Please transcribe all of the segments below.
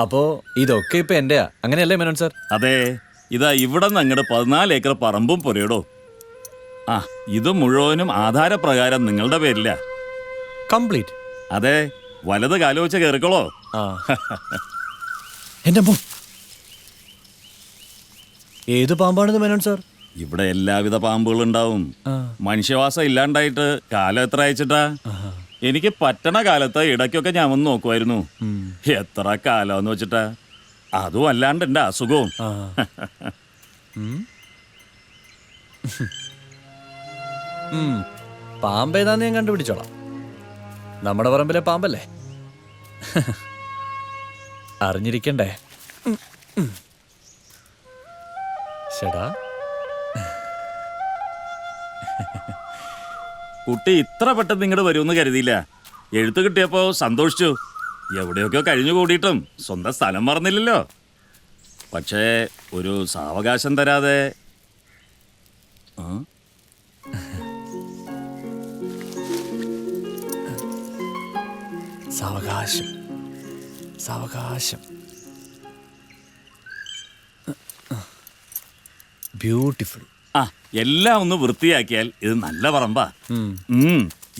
അപ്പോ ഇതൊക്കെ ഇപ്പൊ എന്റെയാ, അങ്ങനെയല്ലേ മേനോൻ സാർ? അതെ, ഇതാ ഇവിടെ നിന്ന് അങ്ങോട്ട് 14 ഏക്കർ പറമ്പും പുരയിടോ. ആ, ഇത് മുഴുവനും ആധാരപ്രകാരം നിങ്ങളുടെ പേരില്ല. കംപ്ലീറ്റ്? അതെ, വലത് കാലം വെച്ച് കയറിക്കോളോ. ആ. എന്റെ അമ്മോ, ഏത് പാമ്പാണിത് മേനോൻ സാർ? ഇവിടെ എല്ലാവിധ പാമ്പുകളും ഉണ്ടാവും. മനുഷ്യവാസം ഇല്ലാണ്ടായിട്ട് കാലം എത്ര അയച്ചിട്ടാ? എനിക്ക് പറ്റണ കാലത്ത് ഇടയ്ക്കൊക്കെ ഞാൻ വന്ന് നോക്കുമായിരുന്നു. എത്ര കാലമെന്ന് വെച്ചിട്ടാ. അതും അല്ലാണ്ട് എന്റെ അസുഖവും. പാമ്പേതാന്ന് ഞാൻ കണ്ടുപിടിച്ചോളാം. നമ്മുടെ പറമ്പിലെ പാമ്പല്ലേ, അറിഞ്ഞിരിക്കണ്ടേ? ശടാ, കുട്ടി ഇത്ര പെട്ടെന്ന് ഇങ്ങോട്ട് വരുമെന്ന് കരുതിയില്ല. എഴുത്ത് കിട്ടിയപ്പോ സന്തോഷിച്ചു. എവിടെയൊക്കെ കഴിഞ്ഞു കൂടിയിട്ടും സ്വന്തം സ്ഥലം മറന്നില്ലല്ലോ. പക്ഷേ ഒരു സാവകാശം തരാതെ സാവകാശം സാവകാശം. ബ്യൂട്ടിഫുൾ. ആ, എല്ലാം ഒന്ന് വൃത്തിയാക്കിയാൽ ഇത് നല്ല പറമ്പാ.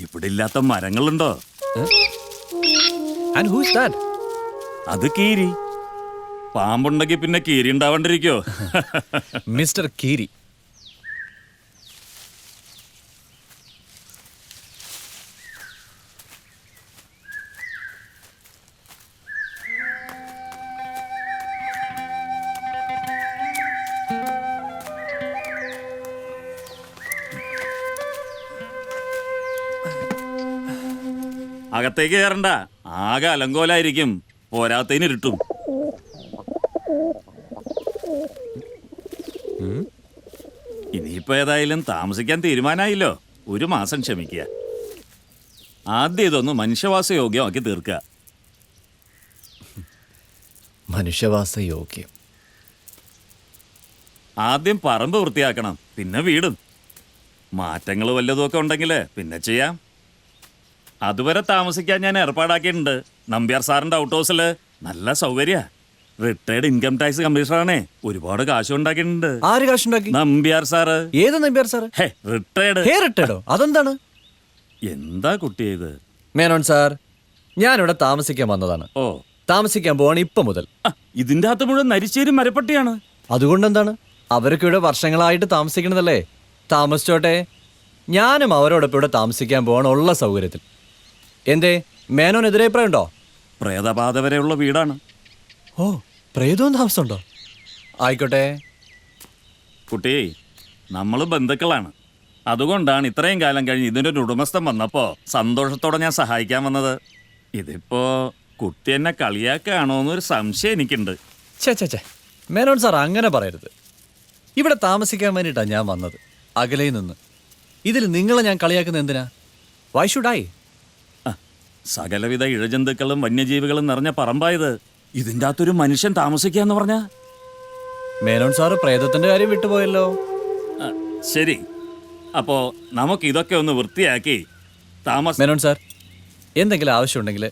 ഇവിടെ ഇല്ലാത്ത മരങ്ങളുണ്ടോ? And who is that? അത് കീരി. പാമ്പുണ്ടെങ്കിൽ പിന്നെ കീരി ഉണ്ടാവാണ്ടിരിക്കോ? മിസ്റ്റർ കീരി. അകത്തേക്ക് കയറണ്ട, ആകെ അലങ്കോലായിരിക്കും. പോരാത്തതിന് ഇരുട്ടും. ഇനിയിപ്പോ ഏതായാലും താമസിക്കാൻ തീരുമാനമായില്ലോ. 1 മാസം ക്ഷമിക്കുക. ആദ്യം ഇതൊന്ന് മനുഷ്യവാസ യോഗ്യമാക്കി തീർക്കുക. മനുഷ്യവാസ യോഗ്യം. ആദ്യം പറമ്പ് വൃത്തിയാക്കണം, പിന്നെ വീടും. മാറ്റങ്ങൾ വല്ലതുമൊക്കെ ഉണ്ടെങ്കിൽ പിന്നെ ചെയ്യാം. അതുവരെ താമസിക്കാൻ ഞാൻ ഏർപ്പാടാക്കിയിട്ടുണ്ട്. നമ്പ്യാർ സാറിന്റെ ഔട്ട് ഹൗസിൽ നല്ല സൗകര്യ. റിട്ടയർഡ് ഇൻകം ടാക്സ് കമ്മീഷണറാണേ. ഒരുപാട് കാശ് ഉണ്ടാക്കിയിട്ടുണ്ട്. ആര് കാശുണ്ടാക്കി? നമ്പ്യാർ സാറ്. ഏത് നമ്പ്യാർ സാറ്? റിട്ടയർഡോ? അതെന്താണ്? എന്താ കുട്ടിയത്? മേനോൻ സാർ, ഞാനിവിടെ താമസിക്കാൻ വന്നതാണ്. ഓ, താമസിക്കാൻ പോവാണ് ഇപ്പൊ മുതൽ. ഇതിന്റെ അകത്ത് മുഴുവൻ നരിശ്ശേരി മരപ്പട്ടിയാണ്. അതുകൊണ്ട് എന്താണ്? അവരൊക്കെ ഇവിടെ വർഷങ്ങളായിട്ട് താമസിക്കണതല്ലേ. താമസിച്ചോട്ടെ, ഞാനും അവരോടൊപ്പം ഇവിടെ താമസിക്കാൻ പോവാണ് ഉള്ള സൗകര്യത്തിൽ. എന്തേ, മേനോൻ എതിരഭിപ്രായം ഉണ്ടോ? പ്രേതബാധ വരെയുള്ള വീടാണ്. ഓ, പ്രേതവും താമസമുണ്ടോ? ആയിക്കോട്ടെ. കുട്ടി, നമ്മൾ ബന്ധുക്കളാണ്. അതുകൊണ്ടാണ് ഇത്രയും കാലം കഴിഞ്ഞ് ഇതിൻ്റെ ഒരു ഉടമസ്ഥൻ വന്നപ്പോൾ സന്തോഷത്തോടെ ഞാൻ സഹായിക്കാൻ വന്നത്. ഇതിപ്പോ കുട്ടി എന്നെ കളിയാക്കുകയാണോ എന്നൊരു സംശയം എനിക്കുണ്ട്. ചേ, മേനോൻ സാർ അങ്ങനെ പറയരുത്. ഇവിടെ താമസിക്കാൻ വേണ്ടിയിട്ടാണ് ഞാൻ വന്നത്, അകലെ നിന്ന്. ഇതിൽ നിങ്ങളെ ഞാൻ കളിയാക്കുന്നത് എന്തിനാ? Why should I? സകലവിധ ഇഴജന്തുക്കളും വന്യജീവികളും നിറഞ്ഞ പറമ്പായത്. ഇതിൻ്റെ അകത്തൊരു മനുഷ്യൻ താമസിക്കാന്ന് പറഞ്ഞ. മേനോൻ സാറ് പ്രേതത്തിന്റെ കാര്യം വിട്ടുപോയല്ലോ. ശരി, അപ്പോ നമുക്ക് ഇതൊക്കെ ഒന്ന് വൃത്തിയാക്കി മേനോൻ സാർ, എന്തെങ്കിലും ആവശ്യമുണ്ടെങ്കിൽ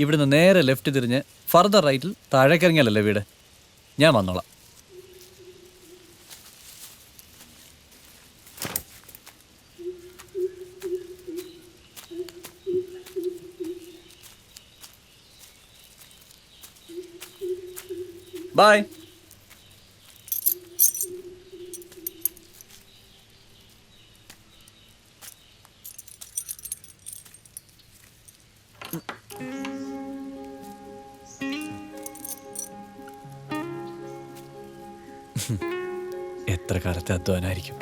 ഇവിടുന്ന് നേരെ ലെഫ്റ്റ് തിരിഞ്ഞ് ഫർദർ റൈറ്റിൽ താഴേക്കിറങ്ങിയാലല്ലേ വീട്. ഞാൻ വന്നോളാം. ബൈ. എത്ര കാലത്തെ അധ്വാനായിരിക്കും.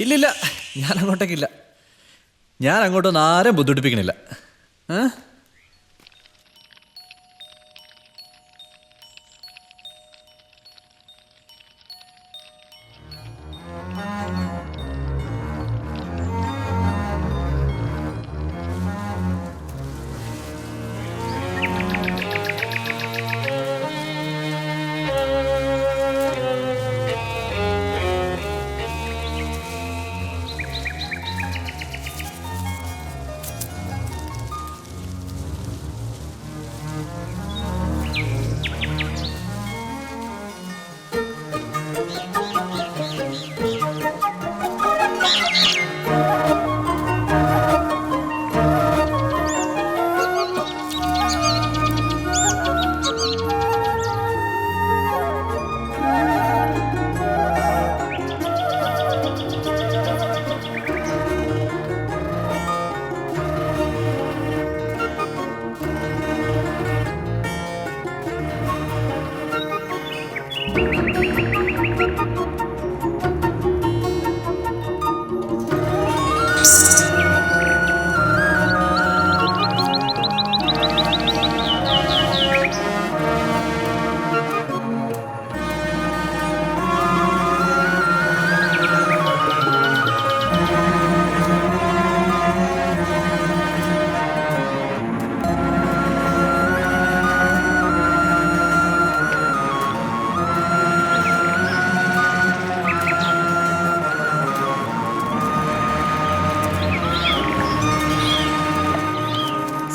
ഇല്ലില്ല, ഞാൻ അങ്ങോട്ടേക്കില്ല. ഞാൻ അങ്ങോട്ടൊന്നും ആരും ബുദ്ധിമുട്ടിപ്പിക്കണില്ല. ഏ?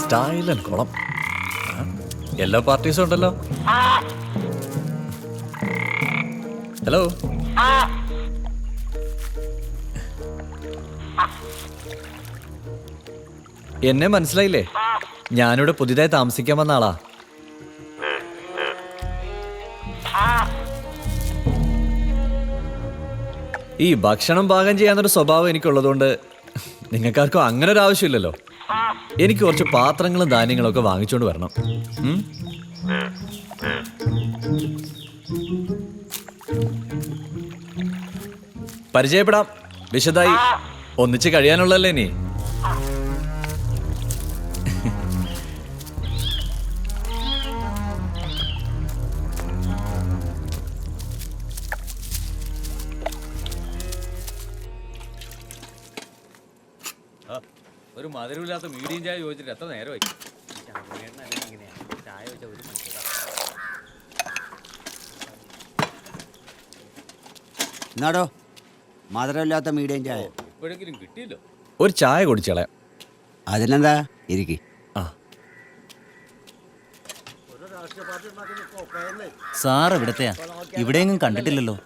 സ്റ്റൈലൻ കുളം. എല്ലാ പാർട്ടീസും ഉണ്ടല്ലോ. ഹലോ, എന്നെ മനസ്സിലായില്ലേ? ഞാനിവിടെ പുതിയതായി താമസിക്കാൻ വന്ന ആളാ. ഈ ഭക്ഷണം പാകം ചെയ്യാന്നൊരു സ്വഭാവം എനിക്കുള്ളതുകൊണ്ട് നിങ്ങൾക്കാർക്കും അങ്ങനെ ഒരു ആവശ്യമില്ലല്ലോ. എനിക്ക് കുറച്ച് പാത്രങ്ങളും ധാന്യങ്ങളും ഒക്കെ വാങ്ങിച്ചുകൊണ്ട് വരണം. പരിചയപ്പെടാം, വിശദായി. ഒന്നിച്ച് കഴിയാനുള്ളല്ലേ നീ? ഒരു മധുരമില്ലാത്ത മീഡിയം ചായ ചോദിച്ചിട്ട് എത്ര നേരമായി? എന്നാടോ മധുരമില്ലാത്ത മീഡിയം ചായ ഇപ്പോഴെങ്കിലും കിട്ടിയല്ലോ. ഒരു ചായ കുടിച്ചളയാം. അതിനെന്താ ഇരിക്കി. ആ, സാർ എവിടത്തെയാ? ഇവിടെയെങ്ങും കണ്ടിട്ടില്ലല്ലോ.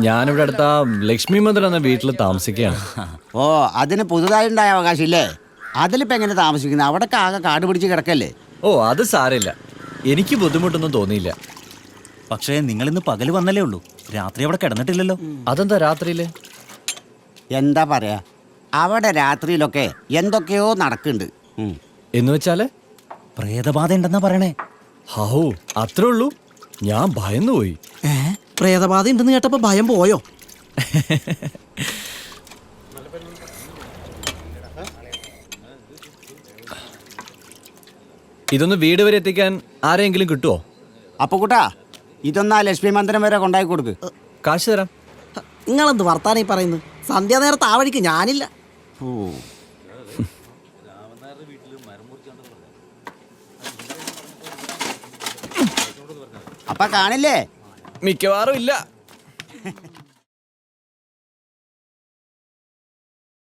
ഞാനിവിടെ അടുത്ത ലക്ഷ്മി മന്ദിരം എന്ന വീട്ടിൽ താമസിക്കുകയാണ്. ഓ, അതിന് പുതുതായിട്ടുണ്ടായ അവകാശമില്ലേ? അതിലിപ്പോൾ എങ്ങനെ താമസിക്കുന്നത്? അവിടൊക്കെ ആകെ കാട് പിടിച്ച് കിടക്കല്ലേ? ഓ, അത് സാരമില്ല, എനിക്ക് ബുദ്ധിമുട്ടൊന്നും തോന്നിയില്ല. പക്ഷേ നിങ്ങളിന്ന് പകല് വന്നല്ലേ ഉള്ളൂ, രാത്രി അവിടെ കിടന്നിട്ടില്ലല്ലോ. അതെന്താ രാത്രിയില്? എന്താ പറയാ, അവിടെ രാത്രിയിലൊക്കെ എന്തൊക്കെയോ നടക്കുന്നുണ്ട്. എന്ന് വെച്ചാല് പ്രേതബാധ ഉണ്ടെന്നാ പറയണേ. ഹൗ, അത്രേ ഉള്ളൂ? ഞാൻ ഭയന്നു പോയി. പ്രേതബാധ ഉണ്ടെന്ന് കേട്ടപ്പോ ഭയം പോയോ? ഇതൊന്ന് വീട് വരെ എത്തിക്കാൻ ആരെങ്കിലും കിട്ടുമോ? അപ്പൊ കൂട്ടാ, ഇതൊന്നാ ലക്ഷ്മി മന്ദിരം വരെ കൊണ്ടാക്കി കൊടുക്ക്. കാശ് തരാം. നിങ്ങളെന്ത് വർത്താനം ഈ പറയുന്നത്? സന്ധ്യാനേരത്ത് ആ വഴിക്ക് ഞാനില്ല. ഓ, അപ്പൊ കാണില്ലേ? മിക്കവാറും ഇല്ല.